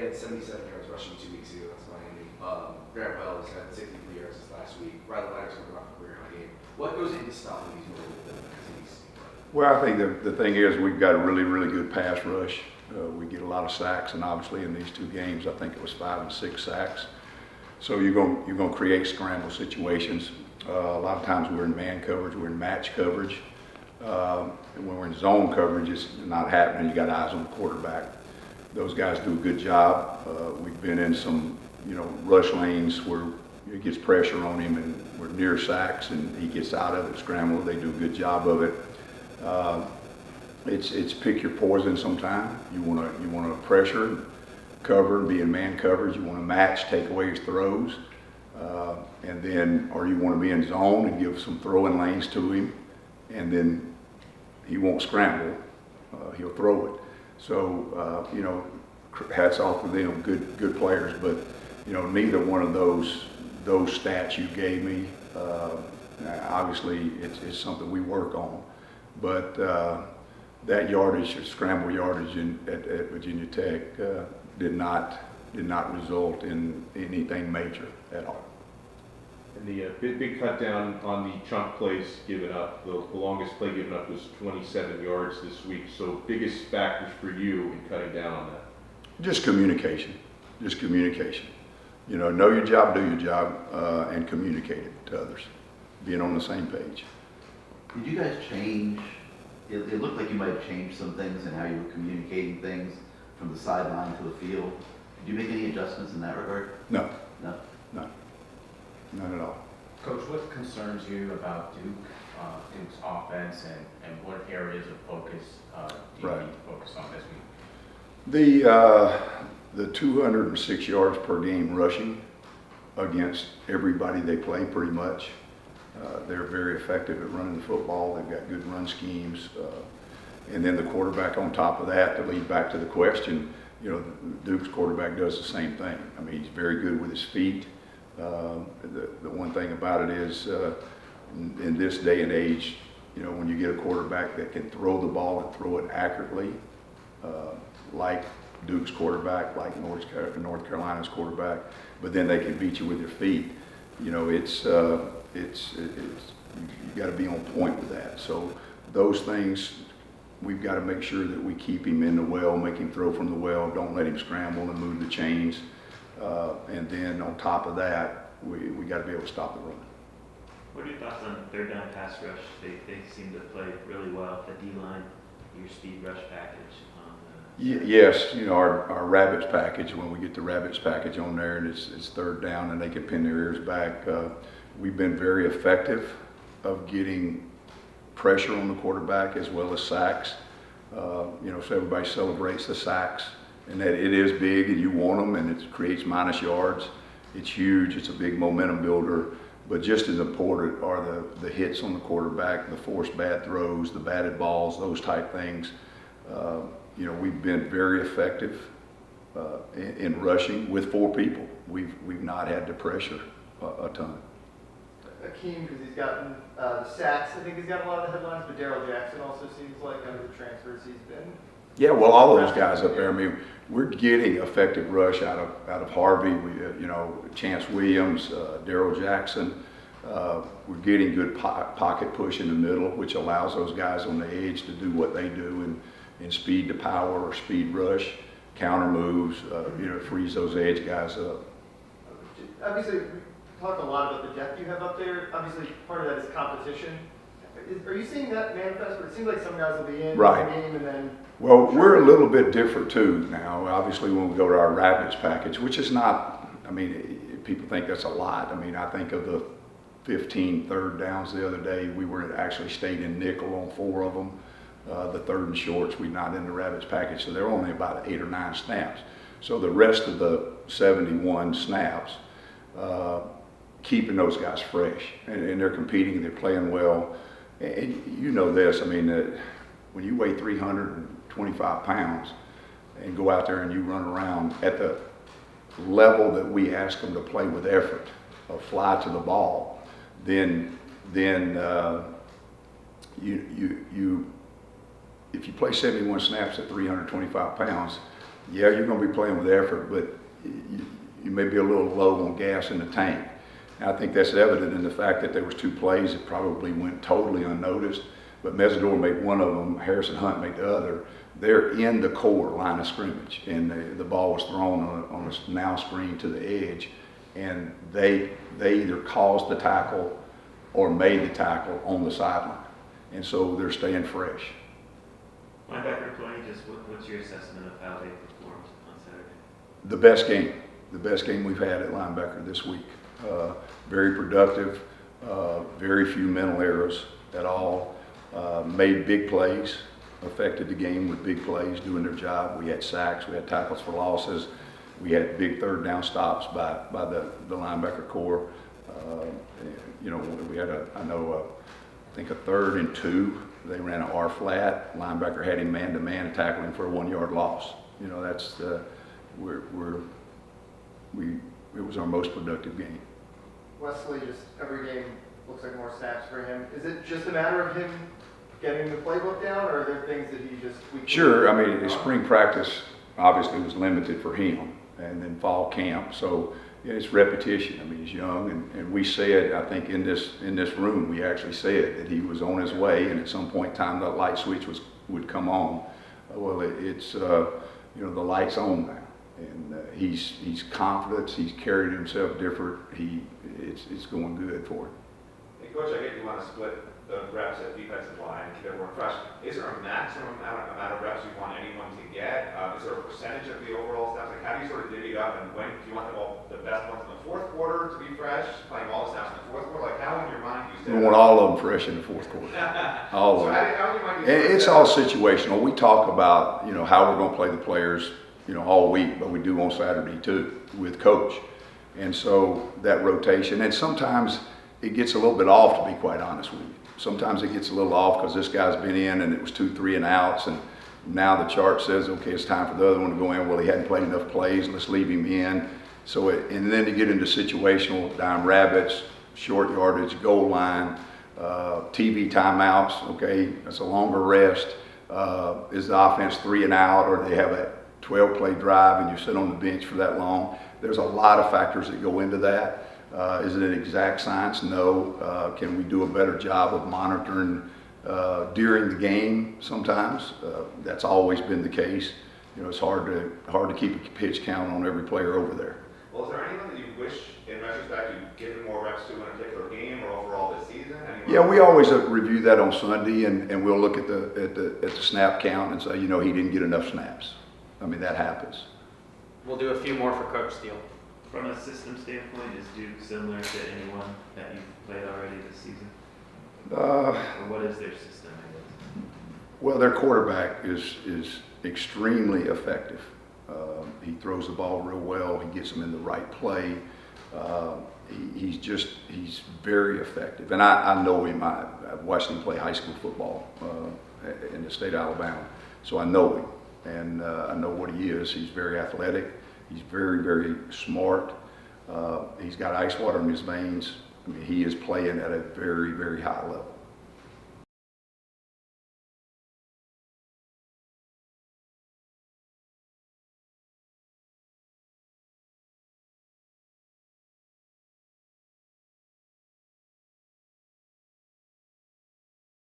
had 77 yards rushing 2 weeks ago. That's Miami. Grant Wells had 63 yards this last week. Riley Leonard's coming off a career high game. What goes into stopping these movement because he's Well, I think the thing is we've got a really, really good pass rush. We get a lot of sacks, and obviously in these 2 games, I think it was 5 and 6 sacks. So you're going to create scramble situations. A lot of times we're in man coverage, we're in match coverage. And when we're in zone coverage, it's not happening. You got eyes on the quarterback. Those guys do a good job. We've been in some, rush lanes where it gets pressure on him, and we're near sacks, and he gets out of it, scramble. They do a good job of it. It's pick your poison sometime. You want to pressure, cover, and be in man coverage. You want to match, take away his throws, and then, or you want to be in zone and give some throwing lanes to him, and then he won't scramble. He'll throw it. So hats off to them, good players. But neither one of those stats you gave me. Obviously, it's something we work on. But that yardage, or scramble yardage at Virginia Tech, did not result in anything major at all. And the big cut down on the chunk plays given up. The longest play given up was 27 yards this week. So biggest factors for you in cutting down on that? Just communication. Know your job, do your job, and communicate it to others. Being on the same page. Did you guys change? It looked like you might have changed some things in how you were communicating things from the sideline to the field. Did you make any adjustments in that regard? No, No. not at all. Coach, what concerns you about Duke's offense, and what areas of focus do you need to focus on this week? The 206 yards per game rushing against everybody they play pretty much. They're very effective at running the football. They've got good run schemes. And then the quarterback on top of that, to lead back to the question, Duke's quarterback does the same thing. I mean, he's very good with his feet. The one thing about it is, in this day and age, when you get a quarterback that can throw the ball and throw it accurately, like Duke's quarterback, like North Carolina's quarterback, but then they can beat you with their feet. You got to be on point with that. So those things, we've got to make sure that we keep him in the well, make him throw from the well, don't let him scramble and move the chains. And then on top of that, we got to be able to stop the run. What are your thoughts on third down pass rush? They seem to play really well. The D-line, your speed rush package. Yes, our rabbits package, when we get the rabbits package on there and it's third down and they can pin their ears back, we've been very effective of getting pressure on the quarterback as well as sacks. So everybody celebrates the sacks, and that it is big and you want them, and it creates minus yards. It's huge, it's a big momentum builder, but just as important are the hits on the quarterback, the forced bad throws, the batted balls, those type things. We've been very effective in rushing with 4 people. We've not had to pressure a ton. Akeem, because he's gotten the sacks, I think he's got a lot of the headlines, but Darryl Jackson also seems like under the transfers he's been. Yeah, well, all those guys up there. I mean, we're getting effective rush out of Harvey. Chance Williams, Darryl Jackson. We're getting good pocket push in the middle, which allows those guys on the edge to do what they do in speed to power or speed rush, counter moves. Frees those edge guys up. Obviously, we talk a lot about the depth you have up there. Obviously, part of that is competition. Are you seeing that manifest? Where it seems like some guys will be in the game and then. Well, we're a little bit different too now. Obviously, when we go to our rabbits package, which is not. I mean, people think that's a lot. I mean, I think of the 15 third downs the other day. We were actually stayed in nickel on 4 of them. The third and shorts, we're not in the rabbits package, so they're only about 8 or 9 snaps. So the rest of the 71 snaps, keeping those guys fresh, and they're competing, they're playing well. And you know this, I mean, when you weigh 325 pounds and go out there and you run around at the level that we ask them to play with effort, or fly to the ball, then if you play 71 snaps at 325 pounds, yeah, you're going to be playing with effort, but you may be a little low on gas in the tank. And I think that's evident in the fact that there was 2 plays that probably went totally unnoticed, but Mesidor made one of them, Harrison Hunt made the other. They're in the core line of scrimmage, and the ball was thrown on a now screen to the edge, and they either caused the tackle or made the tackle on the sideline, and so they're staying fresh. Linebacker play, just what's your assessment of how they performed on Saturday? The best game we've had at linebacker this week. Very productive, very few mental errors at all. Made big plays, affected the game with big plays, doing their job. We had sacks, we had tackles for losses, we had big third down stops by the linebacker core. You know, we had I think a 3rd and 2. They ran an R flat. Linebacker had him man to man, tackling for a 1-yard loss. You know, that's it was our most productive game. Wesley, just every game looks like more snaps for him. Is it just a matter of him getting the playbook down, or are there things that he just tweaks? Sure. I mean, spring practice obviously was limited for him, and then fall camp. So it's repetition. I mean, he's young, and we said, I think in this room, we actually said that he was on his way, and at some point in time, the light switch would come on. Well, it's you know, the light's on now, and he's confident. He's carried himself different. It's going good for him. Hey, Coach, I get you want to split the reps at defensive line, keep everyone fresh. Is there a maximum amount of reps you want anyone to get? Is there a percentage of the overall snaps? Like, how do you sort of divvy it up, and when do you want the best ones in the 4th quarter to be fresh, playing all the snaps in the 4th quarter? Like, how in your mind do you say? We want all of them fresh in the 4th quarter. All So of them. how in your mind do you It's all situational. We talk about, you know, how we're going to play the players, you know, all week, but we do on Saturday too with coach. And so that rotation, and sometimes it gets a little bit off, to be quite honest with you. Sometimes it gets a little off because this guy's been in and it was 2, 3 and outs, and now the chart says, okay, it's time for the other one to go in. Well, he hadn't played enough plays, let's leave him in. So, and then to get into situational, dime rabbits, short yardage, goal line, TV timeouts, okay, that's a longer rest. Is the offense 3 and out, or they have a 12-play drive and you sit on the bench for that long? There's a lot of factors that go into that. Is it an exact science? No. Can we do a better job of monitoring during the game sometimes? That's always been the case. You know, it's hard to keep a pitch count on every player over there. Well, is there anyone that you wish, in retrospect, you'd given more reps to in a particular game or overall this season? Anyone? Yeah, we always review that on Sunday, and we'll look at the snap count and say, you know, he didn't get enough snaps. I mean, that happens. We'll do a few more for Coach Steele. From a system standpoint, is Duke similar to anyone that you've played already this season? Or what is their system, I guess? Well, their quarterback is extremely effective. He throws the ball real well. He gets them in the right play. He's very effective. And I know him. I've watched him play high school football in the state of Alabama. So I know him, and I know what he is. He's very athletic. He's very, very smart. He's got ice water in his veins. I mean, he is playing at a very, very high level.